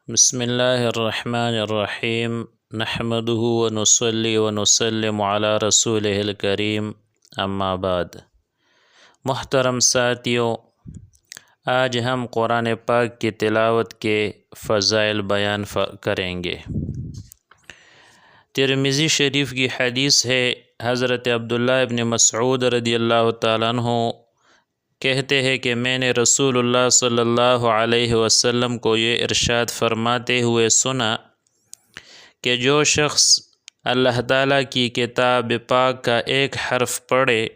بسم اللہ الرحمن الرحیم نحمده ونصلی ونسلم علی رسولہ الکریم اما بعد۔ محترم ساتھیوں، آج ہم قرآن پاک کی تلاوت کے فضائل بیان کریں گے۔ ترمذی شریف کی حدیث ہے، حضرت عبداللہ ابن مسعود رضی اللہ تعالیٰ عنہ کہتے ہیں کہ میں نے رسول اللہ صلی اللہ علیہ وسلم کو یہ ارشاد فرماتے ہوئے سنا کہ جو شخص اللہ تعالیٰ کی کتاب پاک کا ایک حرف پڑھے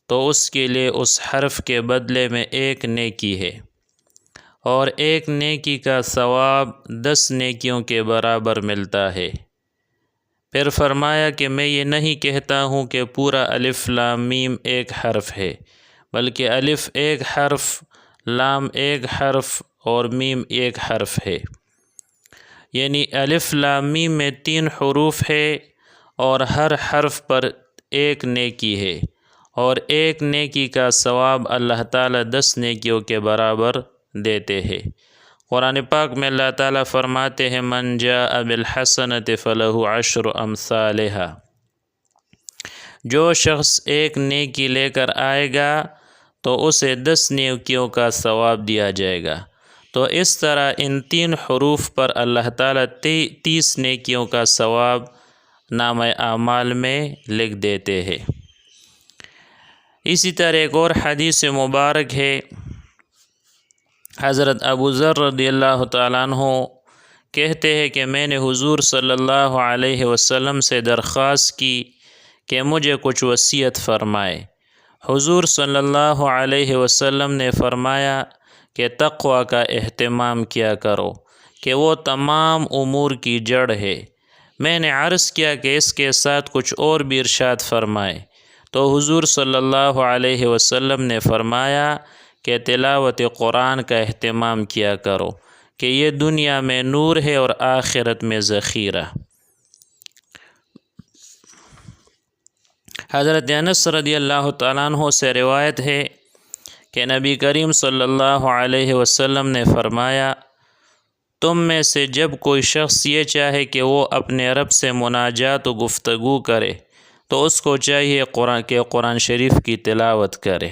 تو اس کے لیے اس حرف کے بدلے میں ایک نیکی ہے، اور ایک نیکی کا ثواب 10 نیکیوں کے برابر ملتا ہے۔ پھر فرمایا کہ میں یہ نہیں کہتا ہوں کہ پورا الف لام میم ایک حرف ہے، بلکہ الف ایک حرف، لام ایک حرف اور میم ایک حرف ہے، یعنی الف لام میم میں 3 حروف ہے اور ہر حرف پر ایک نیکی ہے، اور ایک نیکی کا ثواب اللہ تعالیٰ 10 نیکیوں کے برابر دیتے ہیں۔ قرآن پاک میں اللہ تعالیٰ فرماتے ہیں من جاء بالحسنۃ فلہ 10 امثالھا، جو شخص ایک نیکی لے کر آئے گا تو اسے 10 نیکیوں کا ثواب دیا جائے گا۔ تو اس طرح ان 3 حروف پر اللہ تعالیٰ 30 نیکیوں کا ثواب نامہ اعمال میں لکھ دیتے ہیں۔ اسی طرح ایک اور حدیث مبارک ہے، حضرت ابو ذر رضی اللہ تعالیٰ عنہ کہتے ہیں کہ میں نے حضور صلی اللہ علیہ وسلم سے درخواست کی کہ مجھے کچھ وصیت فرمائے۔ حضور صلی اللہ علیہ وسلم نے فرمایا کہ تقوی کا اہتمام کیا کرو کہ وہ تمام امور کی جڑ ہے۔ میں نے عرض کیا کہ اس کے ساتھ کچھ اور بھی ارشاد فرمائے، تو حضور صلی اللہ علیہ وسلم نے فرمایا کہ تلاوت قرآن کا اہتمام کیا کرو کہ یہ دنیا میں نور ہے اور آخرت میں ذخیرہ۔ حضرت انس رضی اللہ تعالیٰ عنہ سے روایت ہے کہ نبی کریم صلی اللہ علیہ وسلم نے فرمایا تم میں سے جب کوئی شخص یہ چاہے کہ وہ اپنے رب سے مناجات و گفتگو کرے تو اس کو چاہیے قرآن شریف کی تلاوت کرے۔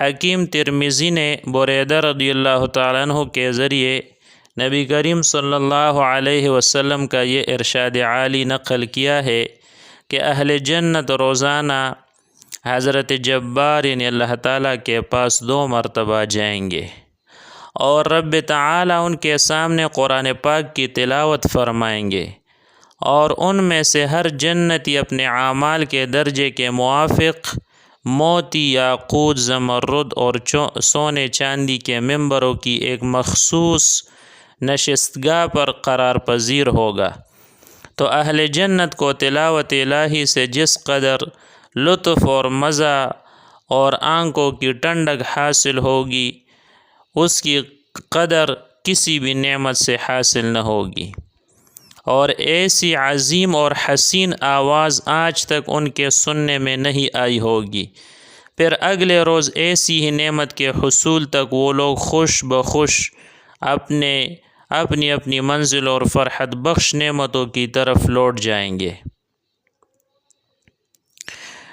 حکیم ترمذی نے بریدہ رضی اللہ تعالیٰ عنہ کے ذریعے نبی کریم صلی اللہ علیہ وسلم کا یہ ارشاد عالی نقل کیا ہے کہ اہل جنت روزانہ حضرت جبار یعنی اللہ تعالیٰ کے پاس 2 مرتبہ جائیں گے، اور رب تعالیٰ ان کے سامنے قرآن پاک کی تلاوت فرمائیں گے، اور ان میں سے ہر جنتی اپنے اعمال کے درجے کے موافق موتی، یاقوت، زمرد اور سونے چاندی کے ممبروں کی ایک مخصوص نشستگاہ پر قرار پذیر ہوگا۔ تو اہل جنت کو تلاوت الہی سے جس قدر لطف اور مزہ اور آنکھوں کی ٹھنڈک حاصل ہوگی، اس کی قدر کسی بھی نعمت سے حاصل نہ ہوگی، اور ایسی عظیم اور حسین آواز آج تک ان کے سننے میں نہیں آئی ہوگی۔ پھر اگلے روز ایسی ہی نعمت کے حصول تک وہ لوگ خوش بخوش اپنی منزل اور فرحت بخش نعمتوں کی طرف لوٹ جائیں گے۔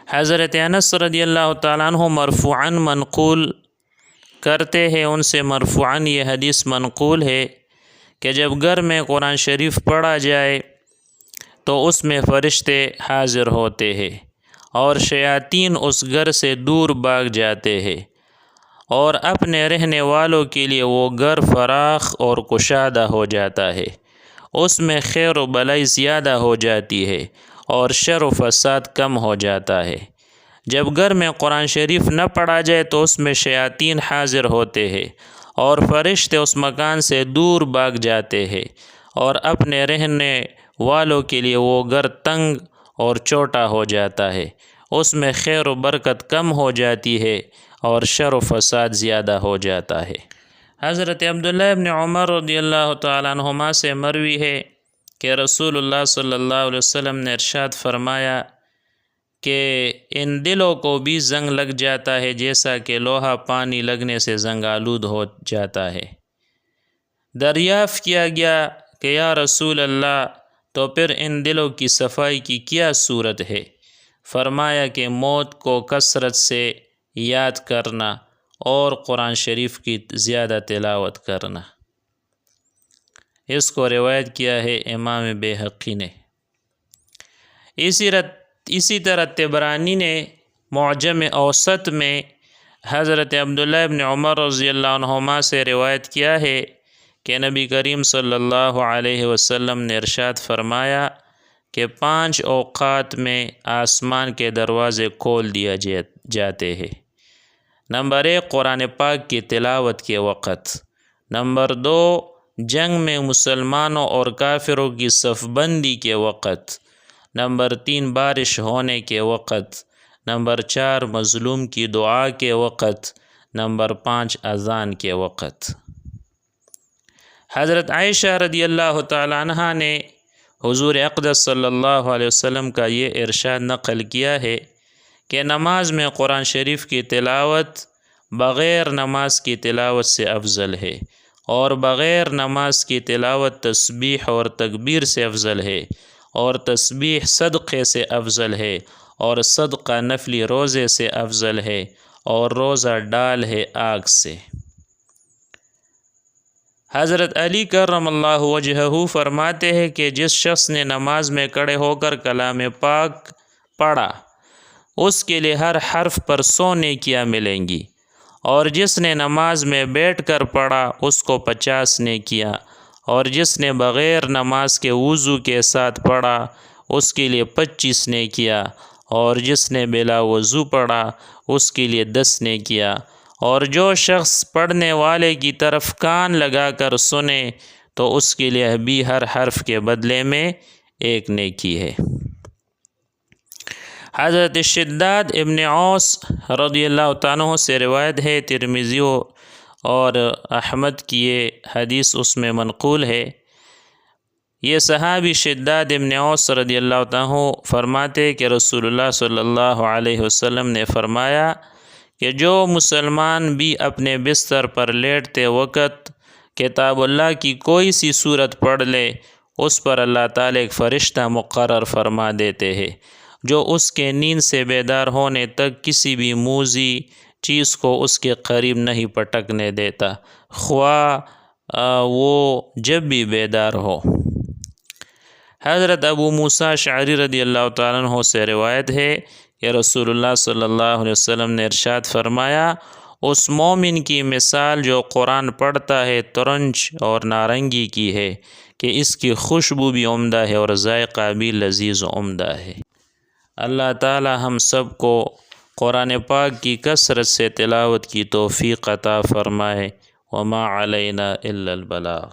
حضرت انس رضی اللہ تعالیٰ عنہ مرفوعاً منقول کرتے ہیں، ان سے مرفوعاً یہ حدیث منقول ہے کہ جب گھر میں قرآن شریف پڑھا جائے تو اس میں فرشتے حاضر ہوتے ہیں اور شیاطین اس گھر سے دور بھاگ جاتے ہیں، اور اپنے رہنے والوں کے لیے وہ گھر فراخ اور کشادہ ہو جاتا ہے، اس میں خیر و بلائی زیادہ ہو جاتی ہے اور شر و فساد کم ہو جاتا ہے۔ جب گھر میں قرآن شریف نہ پڑھا جائے تو اس میں شیاطین حاضر ہوتے ہیں اور فرشتے اس مکان سے دور بھاگ جاتے ہیں، اور اپنے رہنے والوں کے لیے وہ گھر تنگ اور چھوٹا ہو جاتا ہے، اس میں خیر و برکت کم ہو جاتی ہے اور شر و فساد زیادہ ہو جاتا ہے۔ حضرت عبداللہ ابن عمر رضی اللہ تعالیٰ عنہما سے مروی ہے کہ رسول اللہ صلی اللہ علیہ وسلم نے ارشاد فرمایا کہ ان دلوں کو بھی زنگ لگ جاتا ہے جیسا کہ لوہا پانی لگنے سے زنگ آلود ہو جاتا ہے۔ دریافت کیا گیا کہ یا رسول اللہ تو پھر ان دلوں کی صفائی کی کیا صورت ہے؟ فرمایا کہ موت کو کثرت سے یاد کرنا اور قرآن شریف کی زیادہ تلاوت کرنا۔ اس کو روایت کیا ہے امام بیہقی نے۔ اسی طرح طبرانی نے معجم اوسط میں حضرت عبداللہ ابن عمر رضی اللہ عنہما سے روایت کیا ہے کہ نبی کریم صلی اللہ علیہ وسلم نے ارشاد فرمایا کہ 5 اوقات میں آسمان کے دروازے کھول دیا جاتے ہیں۔ نمبر 1 قرآن پاک کی تلاوت کے وقت، نمبر 2 جنگ میں مسلمانوں اور کافروں کی صف بندی کے وقت، نمبر 3 بارش ہونے کے وقت، نمبر 4 مظلوم کی دعا کے وقت، نمبر 5 اذان کے وقت۔ حضرت عائشہ رضی اللہ تعالیٰ عنہ نے حضور اقدس صلی اللہ علیہ وسلم کا یہ ارشاد نقل کیا ہے کہ نماز میں قرآن شریف کی تلاوت بغیر نماز کی تلاوت سے افضل ہے، اور بغیر نماز کی تلاوت تسبیح اور تکبیر سے افضل ہے، اور تسبیح صدقے سے افضل ہے، اور صدقہ نفلی روزے سے افضل ہے، اور روزہ ڈال ہے آگ سے۔ حضرت علی کرم اللہ وجہہ فرماتے ہیں کہ جس شخص نے نماز میں کھڑے ہو کر کلام پاک پڑھا اس کے لیے ہر حرف پر 100 نیکیاں ملیں گی، اور جس نے نماز میں بیٹھ کر پڑھا اس کو 50 نیکیاں، اور جس نے بغیر نماز کے وضو کے ساتھ پڑھا اس کے لیے 25 نیکیاں، اور جس نے بلا وضو پڑھا اس کے لیے 10 نیکیاں، اور جو شخص پڑھنے والے کی طرف کان لگا کر سنے تو اس کے لیے بھی ہر حرف کے بدلے میں 1 نیکی ہے۔ حضرت شداد ابن اوس رضی اللہ تعالیٰ عنہ سے روایت ہے، ترمذی اور احمد کی یہ حدیث اس میں منقول ہے۔ یہ صحابی شداد ابن اوس رضی اللہ تعالیٰ عنہ فرماتے کہ رسول اللہ صلی اللہ علیہ وسلم نے فرمایا کہ جو مسلمان بھی اپنے بستر پر لیٹتے وقت کتاب اللہ کی کوئی سی صورت پڑھ لے اس پر اللہ تعالیٰ ایک فرشتہ مقرر فرما دیتے ہیں جو اس کے نیند سے بیدار ہونے تک کسی بھی موذی چیز کو اس کے قریب نہیں پٹکنے دیتا، خواہ وہ جب بھی بیدار ہو۔ حضرت ابو موسیٰ اشعری رضی اللہ تعالیٰ عنہ سے روایت ہے کہ رسول اللہ صلی اللہ علیہ وسلم نے ارشاد فرمایا، اس مومن کی مثال جو قرآن پڑھتا ہے ترنج اور نارنگی کی ہے کہ اس کی خوشبو بھی عمدہ ہے اور ذائقہ بھی لذیذ و عمدہ ہے۔ اللہ تعالی ہم سب کو قرآن پاک کی کثرت سے تلاوت کی توفیق عطا فرمائے۔ وما علینا الا البلاغ۔